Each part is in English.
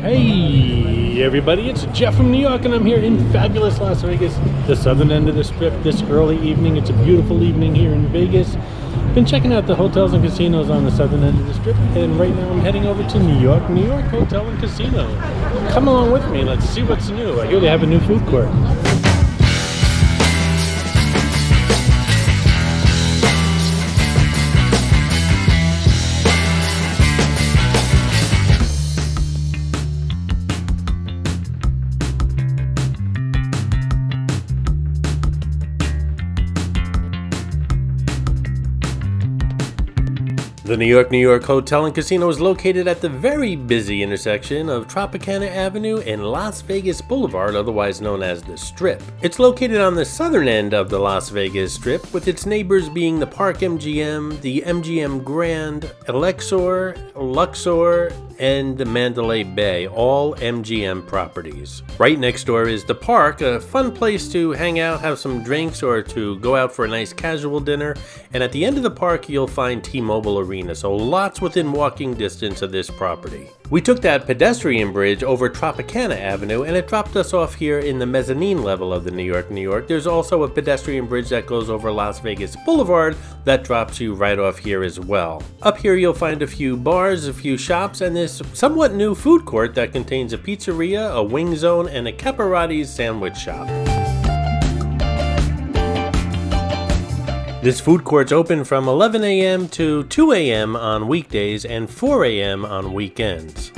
Hey everybody, it's Jeff from New York and I'm here in fabulous Las Vegas, the southern end of the strip this early evening. It's a beautiful evening here in Vegas. Been checking out the hotels and casinos on the southern end of the strip, and right now I'm heading over to New York Hotel and Casino. Come along with me, let's see what's new. I hear they have a new food court. The New York Hotel and Casino is located at the very busy intersection of Tropicana Avenue and Las Vegas Boulevard, otherwise known as the Strip. It's located on the southern end of the Las Vegas Strip, with its neighbors being the Park MGM, the MGM Grand, Luxor, and the Mandalay Bay, all MGM properties. Right next door is the Park, a fun place to hang out, have some drinks, or to go out for a nice casual dinner. And at the end of the park, you'll find T-Mobile Arena, so lots within walking distance of this property. We took that pedestrian bridge over Tropicana Avenue, and it dropped us off here in the mezzanine level of the New York. There's also a pedestrian bridge that goes over Las Vegas Boulevard that drops you right off here as well. Up here you'll find a few bars, a few shops, and this somewhat new food court that contains a pizzeria, a wing zone, and a Caparotti's sandwich shop. This food court's open from 11 a.m. to 2 a.m. on weekdays and 4 a.m. on weekends.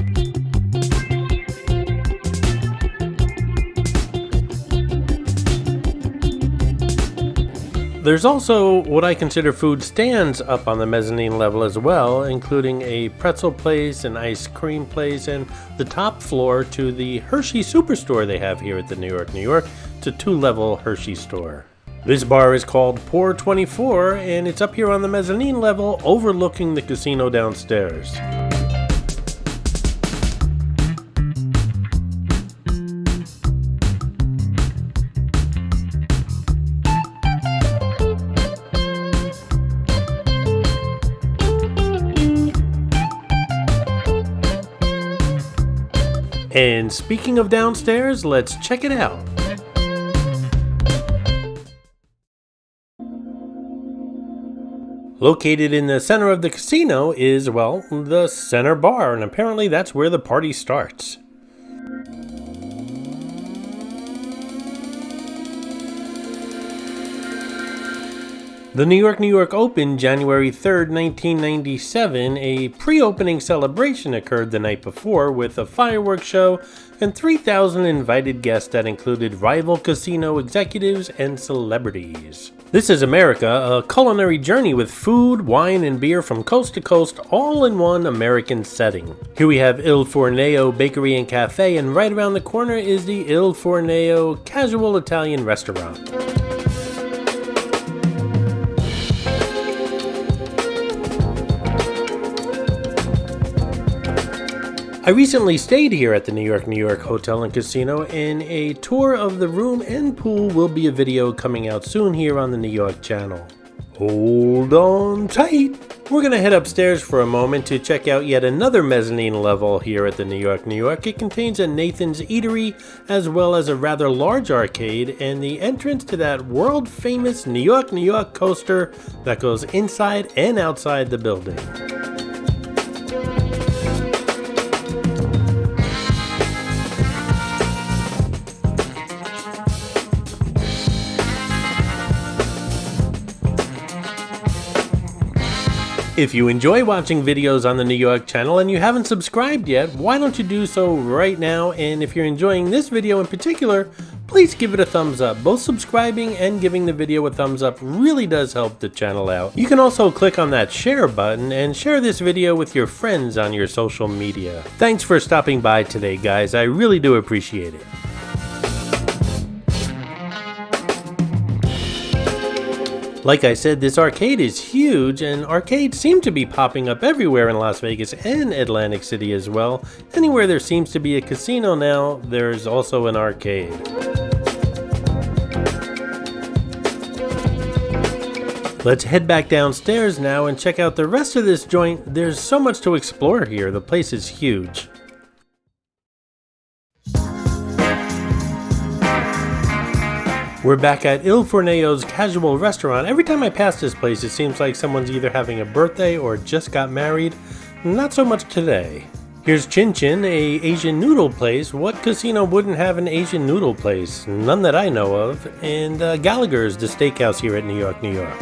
There's also what I consider food stands up on the mezzanine level as well, including a pretzel place, an ice cream place, and the top floor to the Hershey Superstore they have here at the New York. It's a two-level Hershey store. This bar is called Pour 24, and it's up here on the mezzanine level overlooking the casino downstairs. And speaking of downstairs, let's check it out. Located in the center of the casino is, well, the center bar, and apparently that's where the party starts. The New York opened January 3rd, 1997. A pre-opening celebration occurred the night before with a fireworks show and 3,000 invited guests that included rival casino executives and celebrities. This is America, a culinary journey with food, wine, and beer from coast to coast, all in one American setting. Here we have Il Forneo Bakery and Cafe, and right around the corner is the Il Forneo Casual Italian Restaurant. I recently stayed here at the New York Hotel and Casino, and a tour of the room and pool will be a video coming out soon here on the New York channel. Hold on tight! We're gonna head upstairs for a moment to check out yet another mezzanine level here at the New York. It contains a Nathan's Eatery, as well as a rather large arcade, and the entrance to that world-famous New York coaster that goes inside and outside the building. If you enjoy watching videos on the New York channel and you haven't subscribed yet, why don't you do so right now? And if you're enjoying this video in particular, please give it a thumbs up. Both subscribing and giving the video a thumbs up really does help the channel out. You can also click on that share button and share this video with your friends on your social media. Thanks for stopping by today, guys. I really do appreciate it. Like I said, this arcade is huge, and arcades seem to be popping up everywhere in Las Vegas and Atlantic City as well. Anywhere there seems to be a casino now, there's also an arcade. Let's head back downstairs now and check out the rest of this joint. There's so much to explore here. The place is huge. We're back at Il Forneo's Casual Restaurant. Every time I pass this place, it seems like someone's either having a birthday or just got married. Not so much today. Here's Chin Chin, a Asian noodle place. What casino wouldn't have an Asian noodle place? None that I know of. And Gallagher's, the steakhouse here at New York, New York.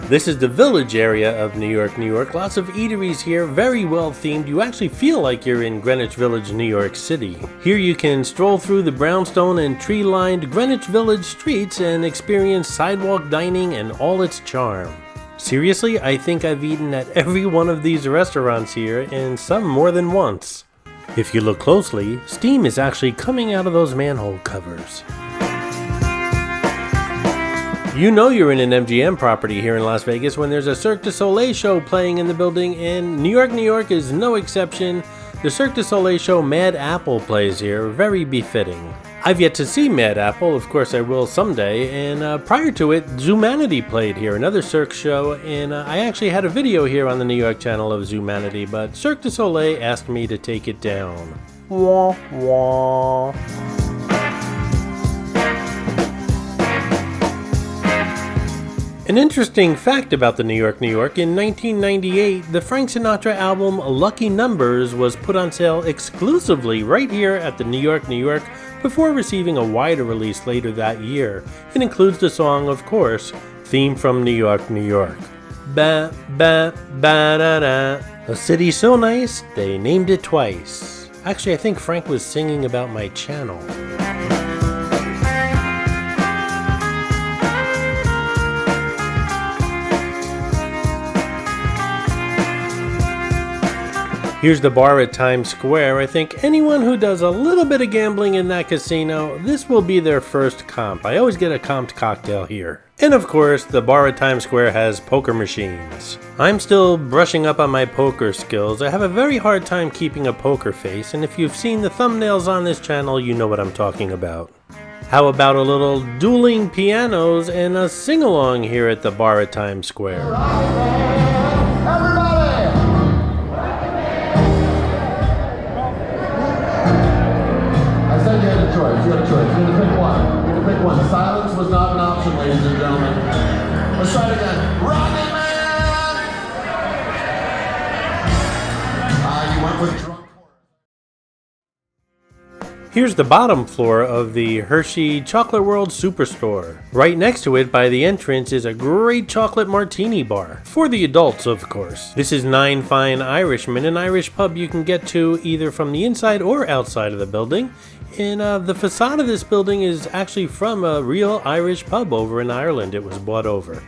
This is the village area of New York, New York. Lots of eateries here, very well themed. You actually feel like you're in Greenwich Village, New York City. Here you can stroll through the brownstone and tree-lined Greenwich Village streets and experience sidewalk dining and all its charm. Seriously, I think I've eaten at every one of these restaurants here, and some more than once. If you look closely, steam is actually coming out of those manhole covers. You know you're in an MGM property here in Las Vegas when there's a Cirque du Soleil show playing in the building, and New York, New York is no exception. The Cirque du Soleil show Mad Apple plays here, very befitting. I've yet to see Mad Apple, of course I will someday, and prior to it, Zoomanity played here, another Cirque show, and I actually had a video here on the New York channel of Zoomanity, but Cirque du Soleil asked me to take it down. Wah, wah. An interesting fact about the New York, New York, in 1998, the Frank Sinatra album Lucky Numbers was put on sale exclusively right here at the New York, New York, before receiving a wider release later that year. It includes the song, of course, Theme from New York, New York. Ba, ba, ba, da, da. A city so nice, they named it twice. Actually, I think Frank was singing about my channel. Here's the bar at Times Square. I think anyone who does a little bit of gambling in that casino, this will be their first comp. I always get a comped cocktail here. And of course, the bar at Times Square has poker machines. I'm still brushing up on my poker skills. I have a very hard time keeping a poker face, and if you've seen the thumbnails on this channel, you know what I'm talking about. How about a little dueling pianos and a sing-along here at the bar at Times Square? You had a choice. You had to pick one. You had to pick one. Silence was not an option, ladies and gentlemen. Let's try it again. Rocket Man! You went with drunk. Here's the bottom floor of the Hershey Chocolate World Superstore. Right next to it by the entrance is a great chocolate martini bar. For the adults, of course. This is Nine Fine Irishmen, an Irish pub you can get to either from the inside or outside of the building. And the facade of this building is actually from a real Irish pub over in Ireland. It was bought over.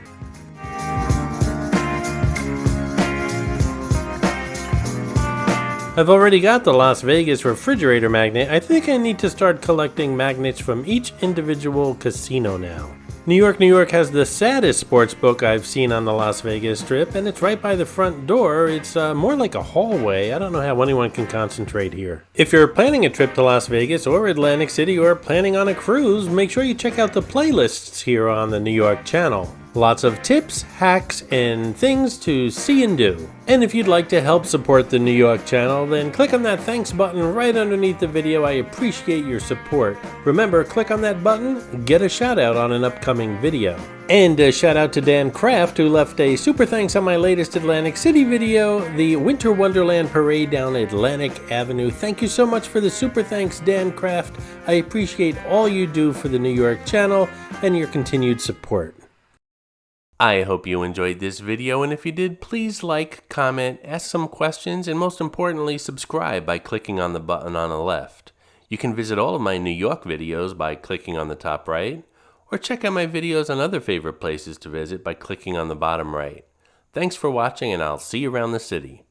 I've already got the Las Vegas refrigerator magnet. I think I need to start collecting magnets from each individual casino now. New York, New York has the saddest sports book I've seen on the Las Vegas Strip, and it's right by the front door. It's more like a hallway. I don't know how anyone can concentrate here. If you're planning a trip to Las Vegas or Atlantic City or planning on a cruise, make sure you check out the playlists here on the New York channel. Lots of tips, hacks, and things to see and do. And if you'd like to help support the New York channel, then click on that thanks button right underneath the video. I appreciate your support. Remember, click on that button, get a shout out on an upcoming video. And a shout out to Dan Kraft, who left a super thanks on my latest Atlantic City video, the Winter Wonderland Parade down Atlantic Avenue. Thank you so much for the super thanks, Dan Kraft. I appreciate all you do for the New York channel and your continued support. I hope you enjoyed this video, and if you did, please like, comment, ask some questions, and most importantly, subscribe by clicking on the button on the left. You can visit all of my New York videos by clicking on the top right, or check out my videos on other favorite places to visit by clicking on the bottom right. Thanks for watching, and I'll see you around the city.